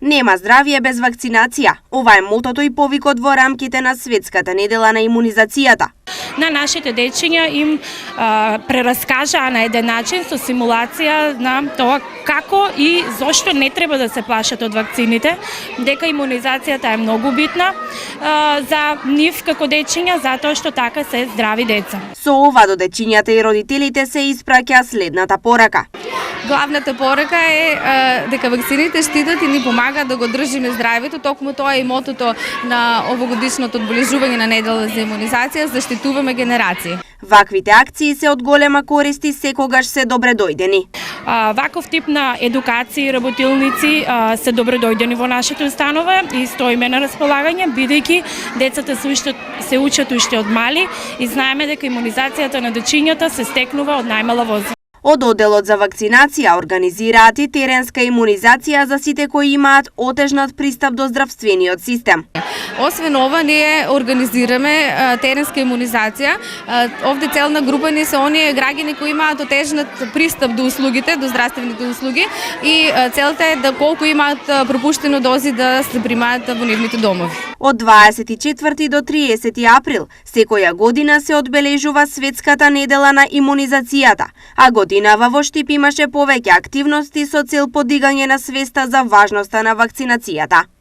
Нема здравје без вакцинација. Ова е мотото и повикот во рамките на Светската недела на имунизацијата. На нашите дечиња им прераскажаа на еден начин со симулација на тоа како и зошто не треба да се плашат од вакцините, дека имунизацијата е многу битна за нив како дечиња, затоа што така се здрави деца. Со ова до дечињата и родителите се испраќа следната порака. Главната порака е дека вакцините штитат и ни помагаат да го држиме здравјето, токму тоа е и мотото на овогодишното одбележување на недела за имунизација, заштитуваме генерации. Ваквите акции се од голема корист и секогаш се добредојдени. Ваков тип на едукации и работилници се добредојдени во нашите установи и стоиме на располагање, бидејќи децата се учат уште од мали и знаеме дека имунизацијата на дечињата се стекнува од најмала возраст. Од одделот за вакцинација организираат и теренска имунизација за сите кои имаат отежнат пристап до здравствениот систем. Освен ова, ние организираме теренска имунизација. Овде целна група ни се оние граѓани кои имаат отежнат пристап до услугите, до здравствените услуги и целта е да колку имаат пропуштено дози да се примаат во нивните домови. Од 24 до 30 април секоја година се одбележува Светската недела на имунизацијата, а годинава во Штип имаше повеќе активности со цел подигање на свеста за важноста на вакцинацијата.